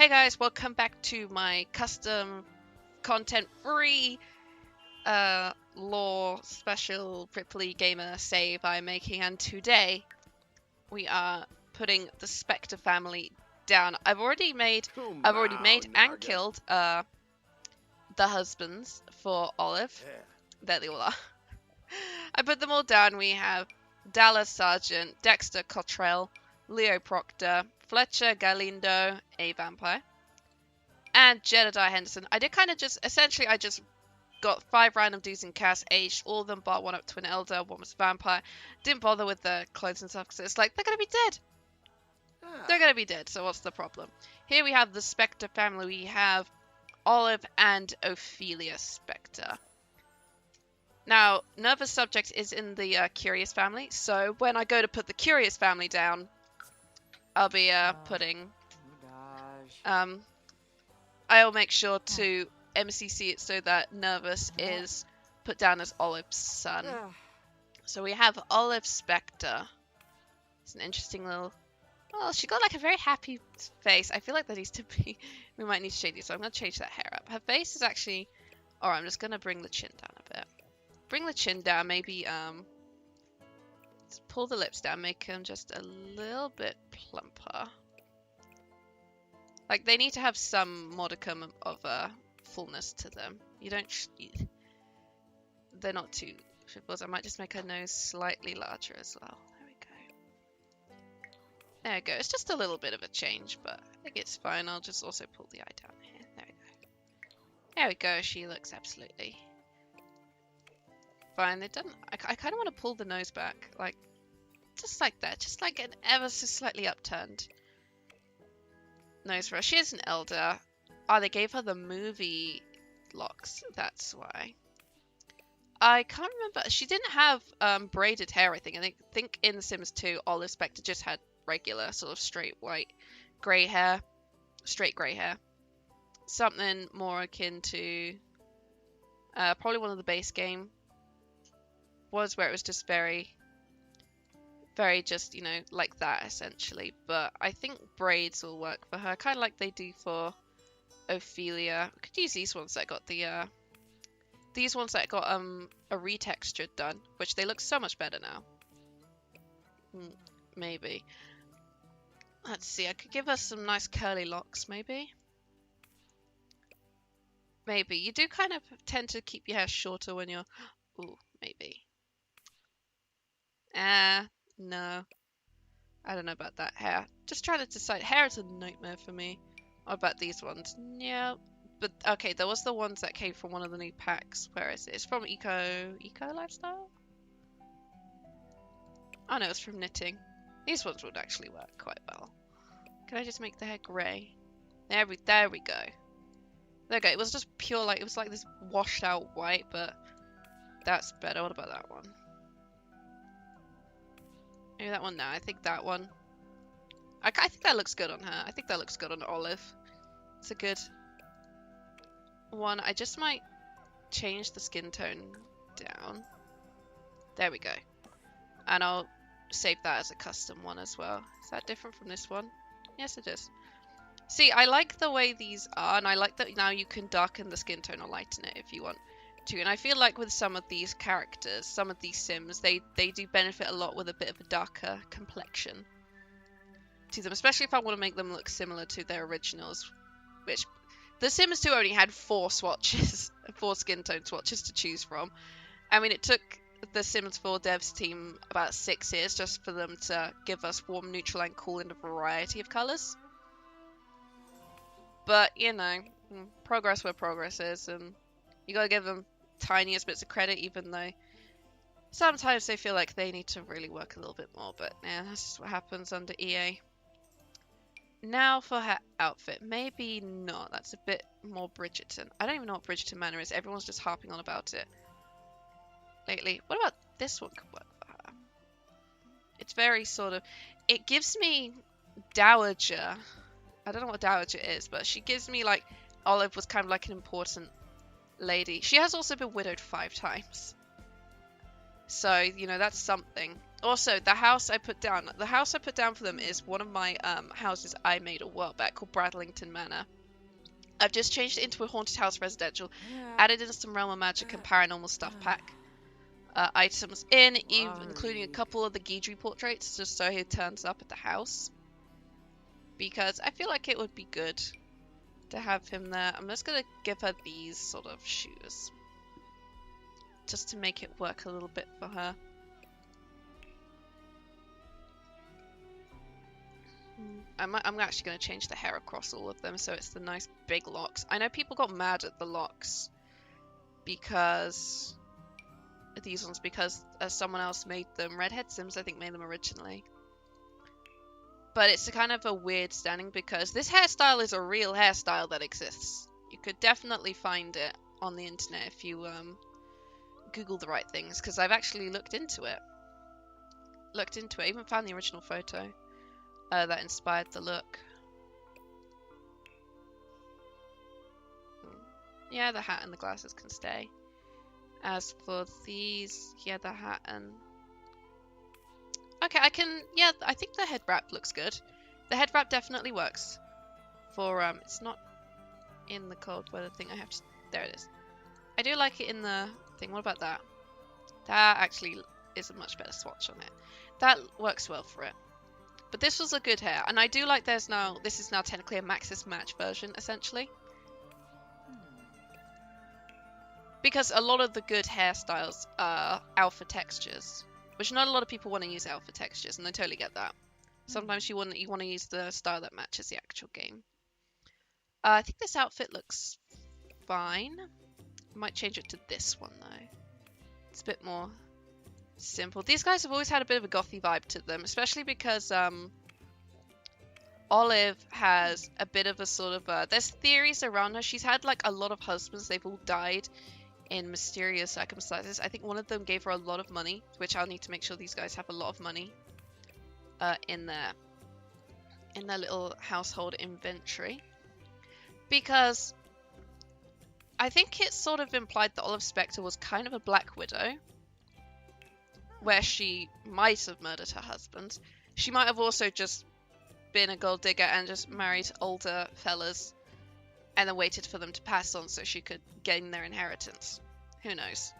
Hey guys, welcome back to my custom content free lore special RipleyGamer save I'm making, and today we are putting the Spectre family down. I've already made and killed the husbands for Olive. There they all are. I put them all down. We have Dallas Sargent, Dexter Cottrell, Leo Proctor, Fletcher Galindo, a vampire, and Jedediah Henderson. I did kind of just, essentially I just got 5 random dudes in cast, aged all of them bar one up to an elder, one was a vampire. Didn't bother with the clothes and stuff because it's like, they're going to be dead. They're going to be dead, so what's the problem? Here we have the Spectre family. We have Olive and Ophelia Spectre. Now, Nervous Subject is in the Curious family, so when I go to put the Curious family down, I'll be putting... I'll make sure to MCC it so that Nervous is put down as Olive's son. So we have Olive Spectre. It's an interesting little... Well, she got like a very happy face. I feel like that needs to be... We might need to change it, so I'm going to change that hair up. Her face is actually... Alright, I'm just going to bring the chin down a bit. Bring the chin down, maybe, let's pull the lips down, make them just a little bit plumper. Like, they need to have some modicum of fullness to them. You don't... They're not too... I might just make her nose slightly larger as well. There we go. There we go. It's just a little bit of a change, but I think it's fine. I'll just also pull the eye down here. There we go. There we go. She looks absolutely... fine. They done. I kind of want to pull the nose back, like just like that, just like an ever so slightly upturned nose for her. She is an elder. Oh, they gave her the movie locks. That's why. I can't remember. She didn't have braided hair. I think in The Sims 2, Olive Spectre just had regular sort of straight white, grey hair, straight grey hair. Something more akin to probably one of the base game. Was where it was just very just, you know, like that essentially. But I think braids will work for her, kind of like they do for Ophelia. We could use these ones that got a retexture done, which they look so much better now. Maybe. Let's see, I could give her some nice curly locks, maybe. Maybe. You do kind of tend to keep your hair shorter when you're... Ooh, maybe. No. I don't know about that hair. Just trying to decide. Hair is a nightmare for me. What about these ones? Yeah. But, okay, there was the ones that came from one of the new packs. Where is it? It's from Eco Lifestyle? Oh no, it's from Knitting. These ones would actually work quite well. Can I just make the hair grey? There we go. There we go. It was just pure, like, it was like this washed out white, but that's better. What about that one? Maybe that one now. I think that one. I think that looks good on her. I think that looks good on Olive. It's a good one. I just might change the skin tone down. There we go. And I'll save that as a custom one as well. Is that different from this one? Yes, it is. See, I like the way these are, and I like that now you can darken the skin tone or lighten it if you want to. And I feel like with some of these characters, some of these Sims, they do benefit a lot with a bit of a darker complexion to them, especially if I want to make them look similar to their originals, which The Sims 2 only had 4 swatches, 4 skin tone swatches to choose from. I mean, it took the Sims 4 devs team about 6 years just for them to give us warm, neutral, and cool in a variety of colours. But, you know, progress where progress is, and you gotta give them tiniest bits of credit, even though sometimes they feel like they need to really work a little bit more. But yeah, that's just what happens under EA. Now for her outfit. Maybe not. That's a bit more Bridgerton. I don't even know what Bridgerton Manor is. Everyone's just harping on about it lately. What about this one could work for her? It's very sort of... It gives me Dowager. I don't know what Dowager is, but she gives me like... Olive was kind of like an important lady. She has also been widowed 5 times. So, you know, that's something. Also, the house I put down for them is one of my houses I made a while back called Bradlington Manor. I've just changed it into a haunted house residential, added in some Realm of Magic and paranormal stuff pack items in, including a couple of the Guidry portraits, just so he turns up at the house. Because I feel like it would be good to have him there. I'm just going to give her these sort of shoes, just to make it work a little bit for her. I'm actually going to change the hair across all of them so it's the nice big locks. I know people got mad at the locks because these ones, because someone else made them. Redhead Sims, I think, made them originally. But it's a kind of a weird standing because this hairstyle is a real hairstyle that exists. You could definitely find it on the internet if you Google the right things, because I've actually looked into it. I even found the original photo that inspired the look. Yeah, the hat and the glasses can stay. As for these, yeah, the hat and... Okay, I think the head wrap looks good. The head wrap definitely works. For, it's not in the cold weather thing. I have to... There it is. I do like it in the thing. What about that? That actually is a much better swatch on it. That works well for it. But this was a good hair, and I do like this is now technically a Maxis Match version, essentially. Because a lot of the good hairstyles are alpha textures, which not a lot of people want to use alpha textures, and I totally get that. Sometimes you want to use the style that matches the actual game. I think this outfit looks fine. I might change it to this one though. It's a bit more simple. These guys have always had a bit of a gothy vibe to them, especially because Olive has a bit of a sort of there's theories around her. She's had like a lot of husbands. They've all died in mysterious circumstances. I think one of them gave her a lot of money, which I'll need to make sure these guys have a lot of money in their little household inventory, because I think it's sort of implied that Olive Spectre was kind of a Black Widow, where she might have murdered her husband. She might have also just been a gold digger and just married older fellas and then waited for them to pass on so she could gain their inheritance. Who knows?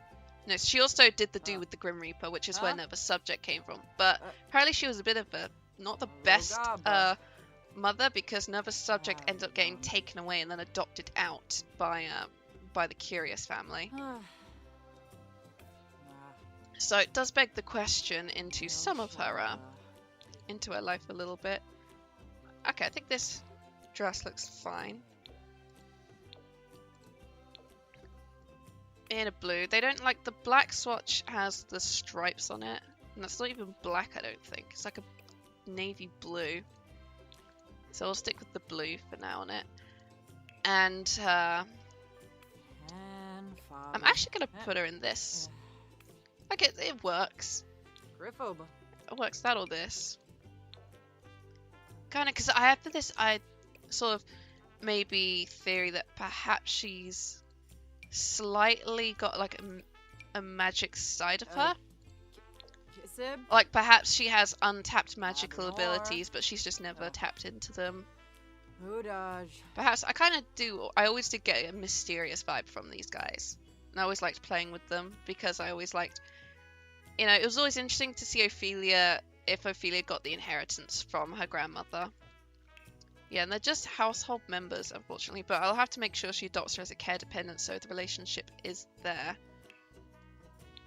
No, she also did the do with the Grim Reaper, which is where Never Subject came from. But apparently she was a bit of a, not the best mother, because Never Subject ended up getting taken away and then adopted out by the Curious family. So it does beg the question into some of her, into her life a little bit. Okay, I think this dress looks fine. In a blue. They don't like the black swatch has the stripes on it. And that's not even black, I don't think. It's like a navy blue. So I'll stick with the blue for now on it. And I'm actually going to put her in this. Like it works. It works, that or this. Kind of, because I have for this, I sort of maybe theory that perhaps she's slightly got like a magic side of her. Like perhaps she has untapped magical abilities, but she's just never tapped into them. Perhaps I always did get a mysterious vibe from these guys. And I always liked playing with them because I always liked, you know, it was always interesting to see Ophelia, if Ophelia got the inheritance from her grandmother. Yeah, and they're just household members, unfortunately, but I'll have to make sure she adopts her as a care dependent so the relationship is there.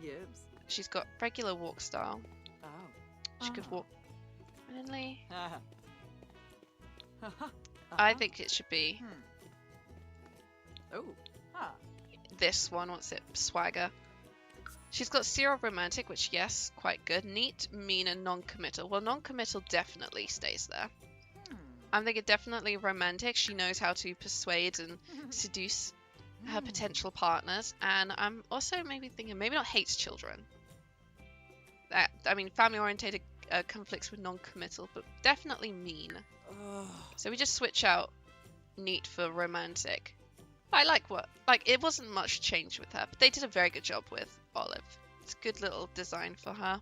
Yes. She's got regular walk style. She could walk friendly. I think it should be this one. What's it? Swagger. She's got Zero Romantic, which, yes, quite good. Neat, mean, and non-committal. Well, non-committal definitely stays there. I'm thinking definitely romantic. She knows how to persuade and seduce her potential partners. And I'm also maybe thinking, maybe not hates children. I mean, family-orientated conflicts with non-committal, but definitely mean. So we just switch out neat for romantic. I like it wasn't much change with her, but they did a very good job with Olive. It's a good little design for her.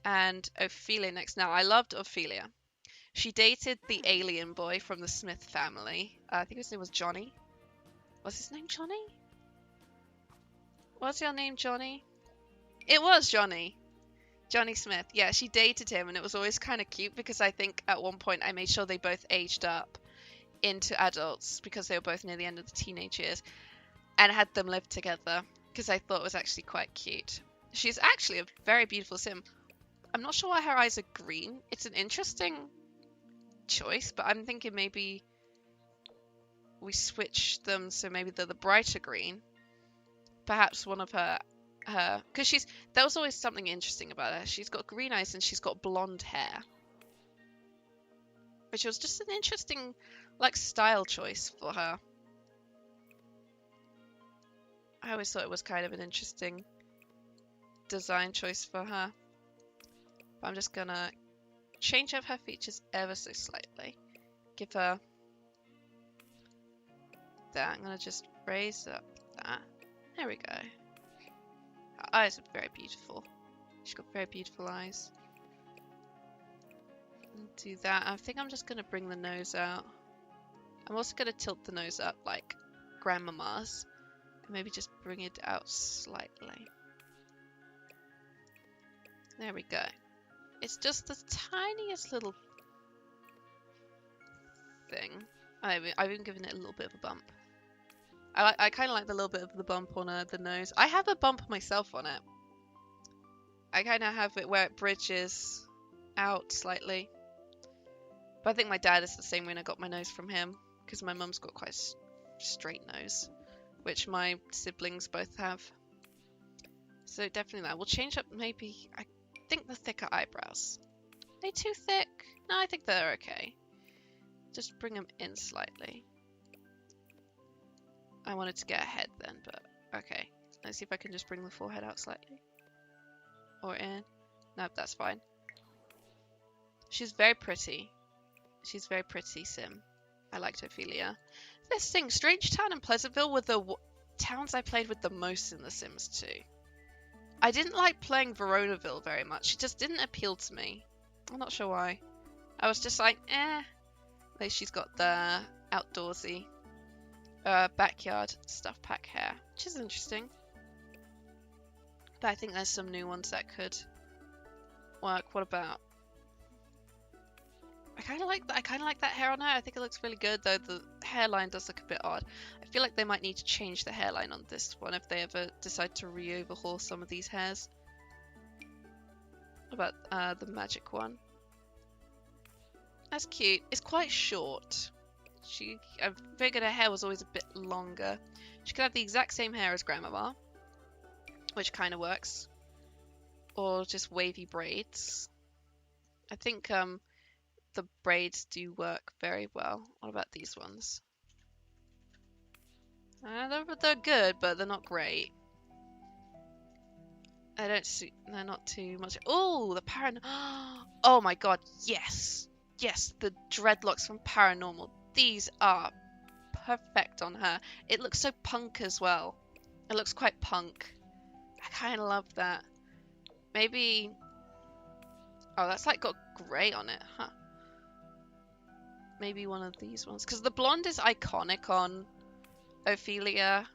and Ophelia next. Now, I loved Ophelia. She dated the alien boy from the Smith family. I think his name was Johnny. Was his name Johnny? Was your name Johnny? It was Johnny. Johnny Smith. Yeah, she dated him, and it was always kind of cute because I think at one point I made sure they both aged up into adults because they were both near the end of the teenage years, and had them live together because I thought it was actually quite cute. She's actually a very beautiful sim. I'm not sure why her eyes are green. It's an interesting choice, but I'm thinking maybe we switch them so maybe they're the brighter green. Perhaps one of her because there was always something interesting about her. She's got green eyes and she's got blonde hair, which was just an interesting like style choice for her. I always thought it was kind of an interesting design choice for her. But I'm just gonna change up her features ever so slightly. Give her that. I'm gonna just raise up that. There we go. Her eyes are very beautiful. She's got very beautiful eyes. And do that. I think I'm just gonna bring the nose out. I'm also gonna tilt the nose up like grandmama's. And maybe just bring it out slightly. There we go. It's just the tiniest little thing. I've even given it a little bit of a bump. I kind of like the little bit of the bump on the nose. I have a bump myself on it. I kind of have it where it bridges out slightly. But I think my dad is the same when I got my nose from him. Because my mum's got quite a straight nose. Which my siblings both have. So definitely that. We'll change up maybe, I think the thicker eyebrows. Are they too thick? No, I think they're okay. Just bring them in slightly. I wanted to get a head then, but okay. Let's see if I can just bring the forehead out slightly. Or in. Nope, that's fine. She's very pretty. She's very pretty, sim. I liked Ophelia. This thing, Strange Town and Pleasantville were the towns I played with the most in The Sims 2. I didn't like playing Veronaville very much. It just didn't appeal to me. I'm not sure why. I was just like, eh. At least she's got the outdoorsy backyard stuff pack hair, which is interesting. But I think there's some new ones that could work. What about? I kind of like that hair on her. I think it looks really good, though the hairline does look a bit odd. I feel like they might need to change the hairline on this one if they ever decide to re-overhaul some of these hairs. What about the magic one? That's cute. It's quite short. I figured her hair was always a bit longer. She could have the exact same hair as Grandmama, which kind of works. Or just wavy braids. I think the braids do work very well. What about these ones? They're good, but they're not great. I don't see. They're not too much. Oh, the Oh my god, yes! Yes, the dreadlocks from Paranormal. These are perfect on her. It looks so punk as well. It looks quite punk. I kind of love that. Maybe... Oh, that's like got grey on it, huh? Maybe one of these ones. Because the blonde is iconic on Ophelia.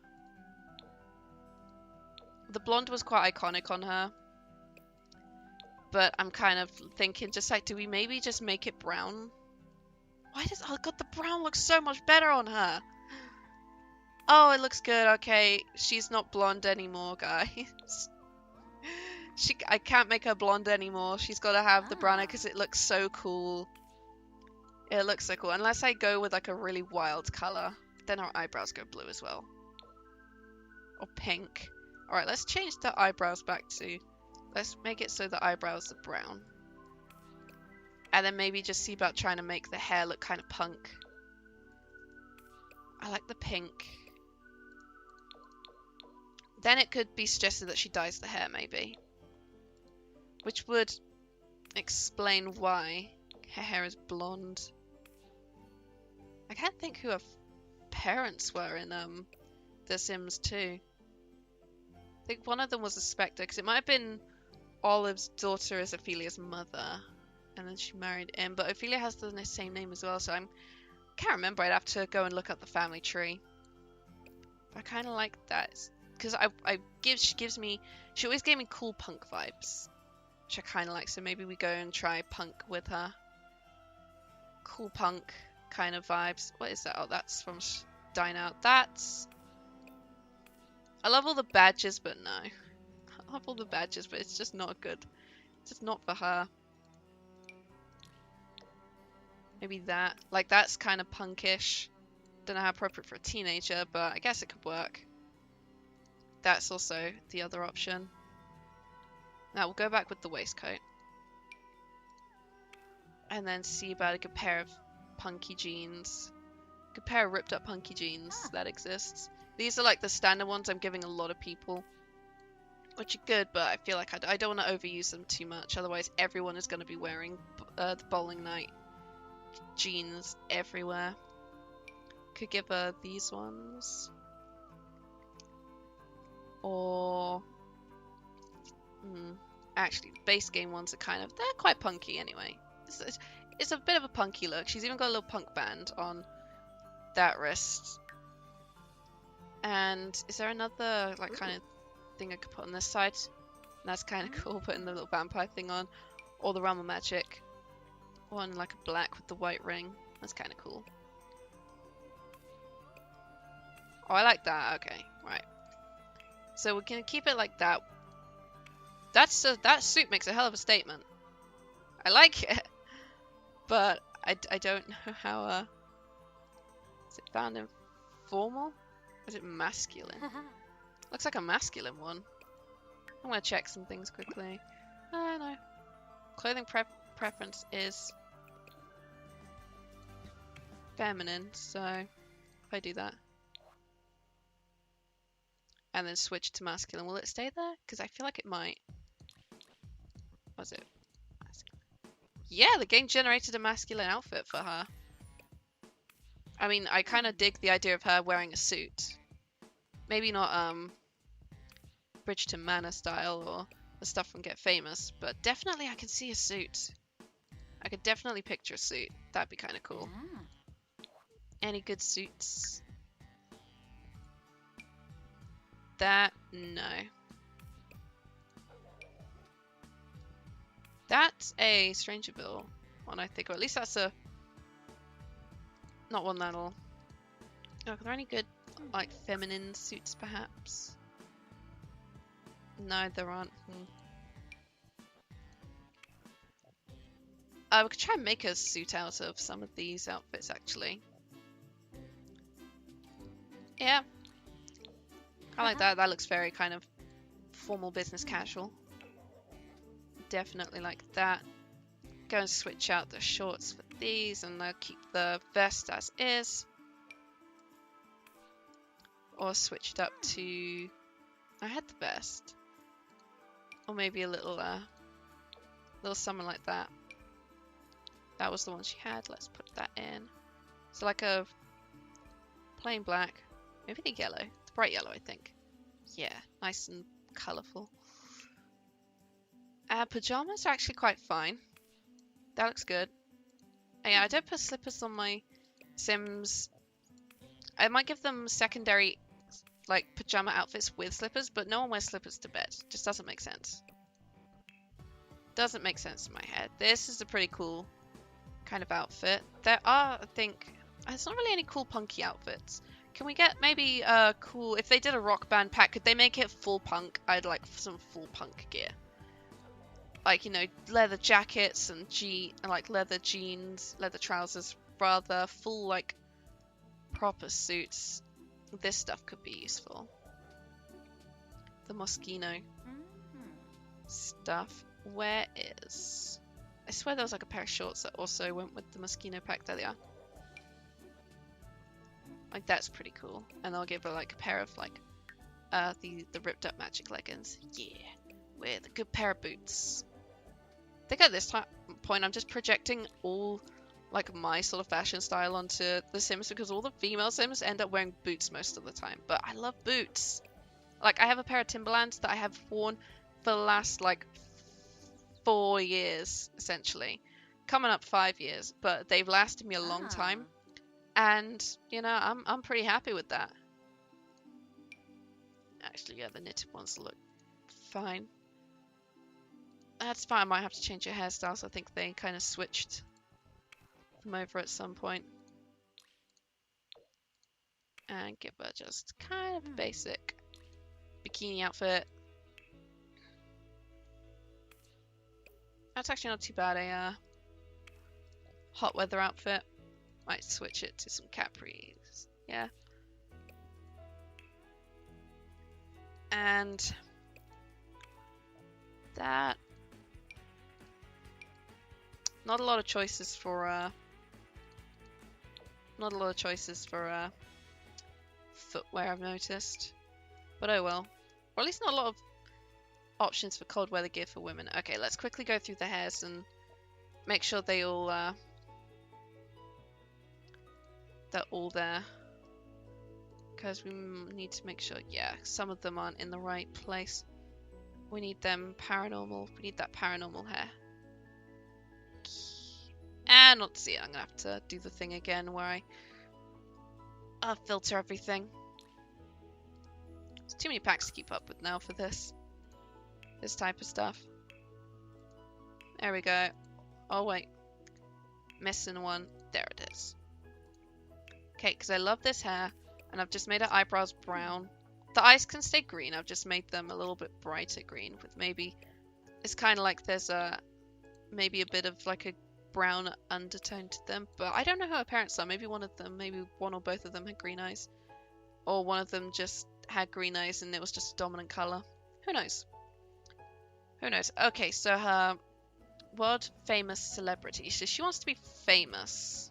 The blonde was quite iconic on her. But I'm kind of thinking just like, do we maybe just make it brown? Why does... Oh god, the brown looks so much better on her. Oh, it looks good. Okay, she's not blonde anymore, guys. I can't make her blonde anymore. She's got to have the browner because it looks so cool. It looks so cool. Unless I go with like a really wild color. Then our eyebrows go blue as well. Or pink. Alright, let's change the eyebrows back to... Let's make it so the eyebrows are brown. And then maybe just see about trying to make the hair look kind of punk. I like the pink. Then it could be suggested that she dyes the hair, maybe. Which would explain why her hair is blonde. I can't think who her parents were in The Sims 2. I think one of them was a Spectre, because it might have been Olive's daughter is Ophelia's mother, and then she married him. But Ophelia has the same name as well, so can't remember. I'd have to go and look up the family tree. But I kind of like that because she always gave me cool punk vibes, which I kind of like. So maybe we go and try punk with her. Cool punk kind of vibes. What is that? Oh, that's from Dine Out. I love all the badges, but no. I love all the badges, but it's just not good. It's just not for her. Maybe that. Like, that's kind of punkish. Don't know how appropriate for a teenager, but I guess it could work. That's also the other option. Now, we'll go back with the waistcoat. And then see about a good pair of Punky Jeans. A good pair of ripped up Punky Jeans that exists. These are like the standard ones I'm giving a lot of people. Which are good, but I feel like I don't want to overuse them too much. Otherwise, everyone is going to be wearing the bowling night jeans everywhere. Could give her these ones. Or... actually, the base game ones are they're quite punky anyway. It's a bit of a punky look. She's even got a little punk band on that wrist. And is there another, like, kind of thing I could put on this side? That's kind of cool, putting the little vampire thing on. Or the realm of magic one, like a black with the white ring. That's kind of cool. Oh, I like that. Okay, right. So we're gonna keep it like that. That suit makes a hell of a statement. I like it, but I don't know how. Is it found informal? Or is it masculine? Looks like a masculine one. I'm gonna check some things quickly. I know. Clothing preference is feminine, so if I do that and then switch to masculine, will it stay there? Because I feel like it might. Was it masculine? Yeah, the game generated a masculine outfit for her. I mean, I kind of dig the idea of her wearing a suit. Maybe not Bridgerton Manor style or the stuff from Get Famous, but definitely I can see a suit. I could definitely picture a suit. That'd be kind of cool. Any good suits? That, no. That's a Strangerville one, I think, or at least that's a... Not one that'll... Oh, are there any good, like, feminine suits, perhaps? No, there aren't. We could try and make a suit out of some of these outfits, actually. Yeah. I like that. That looks very kind of formal business casual. Definitely like that. Go and switch out the shorts for these, and I'll keep the vest as is. Or switch it up to... I had the vest. Or maybe a little something like that. That was the one she had. Let's put that in. So like a plain black. Maybe the yellow. It's bright yellow, I think. Yeah, nice and colourful. Pajamas are actually quite fine. That looks good. Yeah, I don't put slippers on my Sims. I might give them secondary, like, pajama outfits with slippers, but no one wears slippers to bed. Just doesn't make sense. Doesn't make sense in my head. This is a pretty cool kind of outfit. There are, I think, there's not really any cool punky outfits. Can we get maybe cool, if they did a rock band pack, could they make it full punk? I'd like some full punk gear. Like, you know, leather jackets and like leather jeans, leather trousers, rather full, like, proper suits. This stuff could be useful. The Moschino stuff. Where is... I swear there was like a pair of shorts that also went with the Moschino pack. There they are. Like, that's pretty cool. And I'll give her like a pair of like the ripped up magic leggings. Yeah. With a good pair of boots. I think at this point I'm just projecting all like my sort of fashion style onto the Sims, because all the female Sims end up wearing boots most of the time. But I love boots. Like, I have a pair of Timberlands that I have worn for the last like 4 years, essentially. Coming up 5 years, but they've lasted me a long time. And, you know, I'm pretty happy with that. Actually, yeah, the knitted ones look fine. That's fine. I might have to change your hairstyles. I think they kind of switched them over at some point. And give her just kind of a basic bikini outfit. That's actually not too bad. A hot weather outfit. Might switch it to some capris. Yeah. And that. Not a lot of choices for footwear, I've noticed. But oh well. Or at least not a lot of options for cold weather gear for women. Okay, let's quickly go through the hairs and make sure they all they're all there. Because we need to make sure, yeah, some of them aren't in the right place. We need them paranormal. We need that paranormal hair. And let's see, I'm gonna have to do the thing again where I filter everything. There's too many packs to keep up with now for this type of stuff. There we go. Oh wait, missing one. There it is. Okay, because I love this hair, and I've just made her eyebrows brown. The eyes can stay green. I've just made them a little bit brighter green with maybe. It's kind of like there's maybe a bit of like a brown undertone to them, but I don't know who her parents are. Maybe one of them, maybe one or both of them had green eyes, or one of them just had green eyes and it was just a dominant color. Who knows? Who knows? Okay, so her world famous celebrity. So she wants to be famous.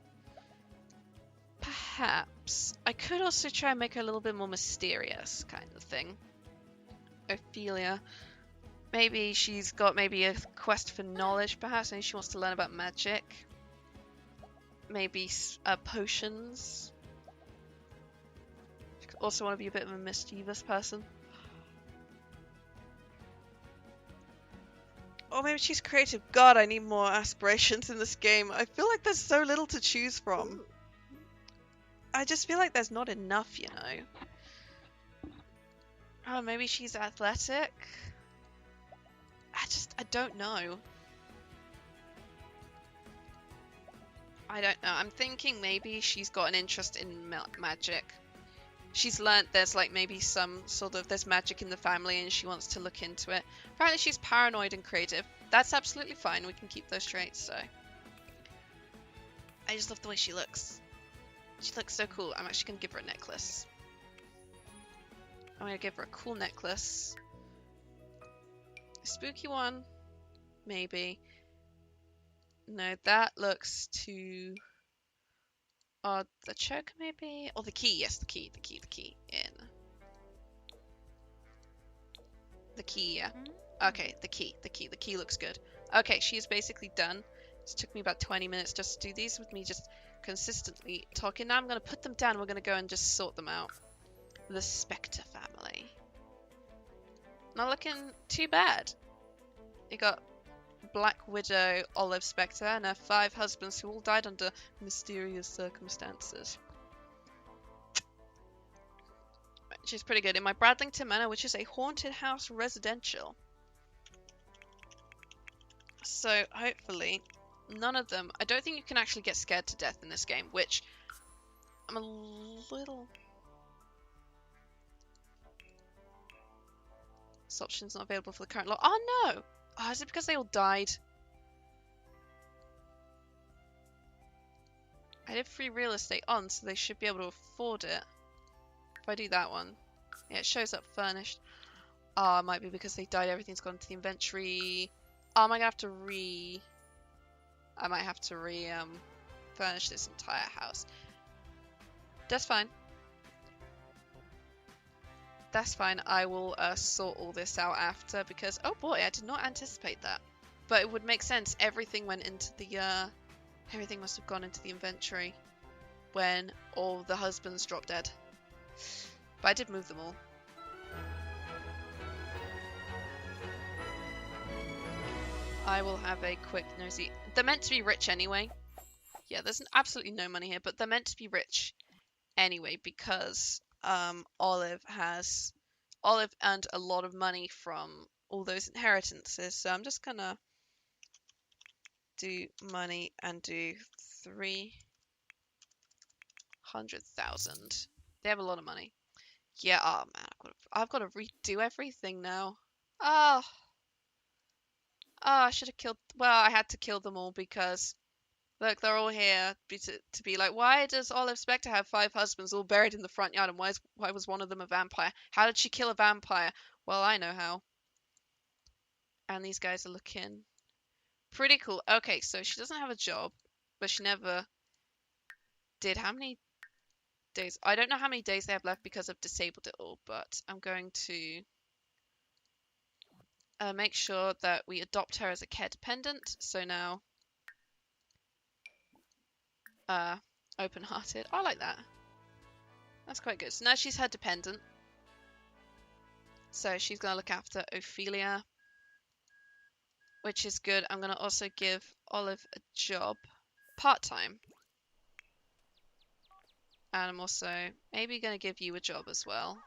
Perhaps I could also try and make her a little bit more mysterious, kind of thing. Ophelia. Maybe she's got maybe a quest for knowledge, perhaps. Maybe she wants to learn about magic. Maybe potions. She could also want to be a bit of a mischievous person. Or maybe she's creative. God, I need more aspirations in this game. I feel like there's so little to choose from. I just feel like there's not enough, you know. Oh, maybe she's athletic? I don't know. I don't know. I'm thinking maybe she's got an interest in magic. She's learnt there's like maybe some sort of, there's magic in the family and she wants to look into it. Apparently she's paranoid and creative. That's absolutely fine. We can keep those traits, so. I just love the way she looks. She looks so cool. I'm actually going to give her a necklace. I'm going to give her a cool necklace. A spooky one, maybe. No, that looks too odd. The choker, maybe? Or the key. Yes, the key. In. The key, yeah. Okay, the key. The key looks good. Okay, she's basically done. It took me about 20 minutes just to do these with me just consistently talking. Now I'm going to put them down. We're going to go and just sort them out. The Spectre Family. Not looking too bad. You got Black Widow, Olive Spectre, and her 5 husbands who all died under mysterious circumstances. She's pretty good. In my Bradlington Manor, which is a haunted house residential. So, hopefully, none of them... I don't think you can actually get scared to death in this game, which I'm a little... This option's not available for the current lot. Oh, no! Oh, is it because they all died? I did free real estate on, so they should be able to afford it. If I do that one. Yeah, it shows up furnished. Oh, it might be because they died, everything's gone to the inventory. Oh, am I gonna have to I might have to furnish this entire house. That's fine. That's fine. I will sort all this out after because, oh boy, I did not anticipate that. But it would make sense. Everything went into the, everything must have gone into the inventory when all the husbands dropped dead. But I did move them all. I will have a quick nosy. They're meant to be rich anyway. Yeah, there's absolutely no money here, but they're meant to be rich anyway because Olive earned a lot of money from all those inheritances. So I'm just gonna do money and do 300,000. They have a lot of money. Yeah, oh man, I've got to redo everything now. Oh, I should have killed. Well, I had to kill them all because look, they're all here to be like, why does Olive Spectre have 5 husbands all buried in the front yard, and why was one of them a vampire? How did she kill a vampire? Well, I know how. And these guys are looking pretty cool. Okay, so she doesn't have a job, but she never did. How many days? I don't know how many days they have left because I've disabled it all, but I'm going to make sure that we adopt her as a care dependent. So now, open-hearted. I like that. That's quite good. So now she's her dependent. So she's going to look after Ophelia, which is good. I'm going to also give Olive a job, part-time. And I'm also maybe going to give you a job as well.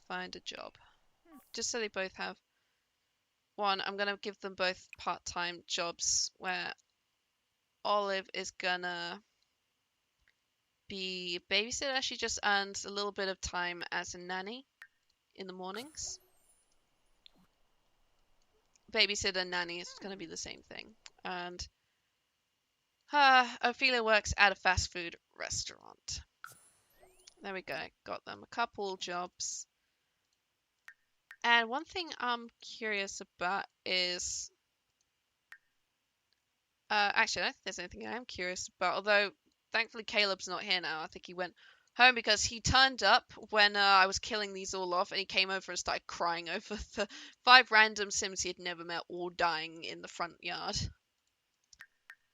Find a job. Just so they both have one. I'm going to give them both part-time jobs where Olive is going to be a babysitter. She just earns a little bit of time as a nanny in the mornings. Babysitter and nanny is going to be the same thing. And Ophelia works at a fast food restaurant. There we go. Got them a couple jobs. And one thing I'm curious about is... actually, I don't think there's anything I am curious about. Although, thankfully, Caleb's not here now. I think he went home because he turned up when I was killing these all off. And he came over and started crying over the 5 random Sims he had never met all dying in the front yard.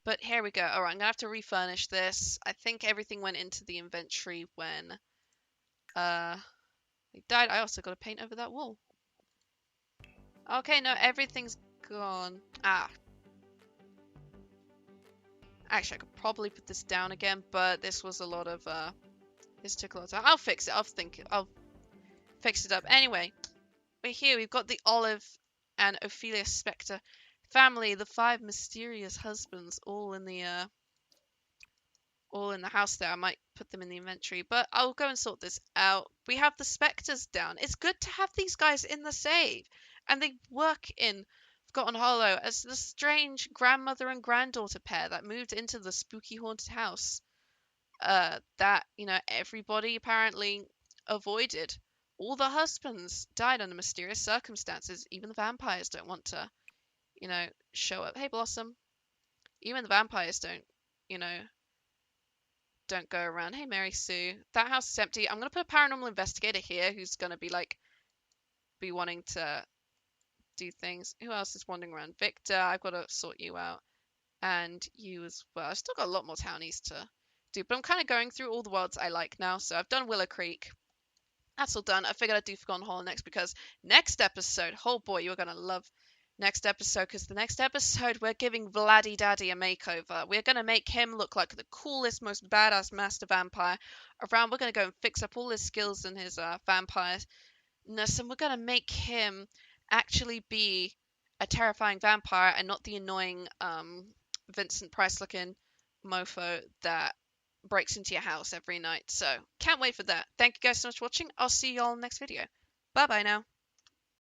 But here we go. Alright, I'm going to have to refurnish this. I think everything went into the inventory when they died. I also got to paint over that wall. Okay, no, everything's gone. Actually, I could probably put this down again, but this was a lot of, this took a lot of time. I'll fix it. I'll fix it up. Anyway, we're here. We've got the Olive and Ophelia Spectre family, the 5 mysterious husbands, all in the house there. I might put them in the inventory, but I'll go and sort this out. We have the Spectres down. It's good to have these guys in the save, and they work in Forgotten Hollow as the strange grandmother and granddaughter pair that moved into the spooky haunted house that, you know, everybody apparently avoided. All the husbands died under mysterious circumstances. Even the vampires don't want to, you know, show up. Hey, Blossom. Even the vampires don't, you know, don't go around. Hey, Mary Sue. That house is empty. I'm going to put a paranormal investigator here who's going to be wanting to do things. Who else is wandering around? Victor, I've got to sort you out. And you as well. I've still got a lot more townies to do, but I'm kind of going through all the worlds I like now. So I've done Willow Creek. That's all done. I figured I'd do Forgotten Hollow next because next episode, oh boy, you're going to love next episode because the next episode we're giving Vladdy Daddy a makeover. We're going to make him look like the coolest, most badass master vampire around. We're going to go and fix up all his skills and his vampireness, and we're going to make him actually be a terrifying vampire and not the annoying Vincent Price looking mofo that breaks into your house every night. So can't wait for that. Thank you guys so much for watching. I'll see you all in the next video. Bye bye now.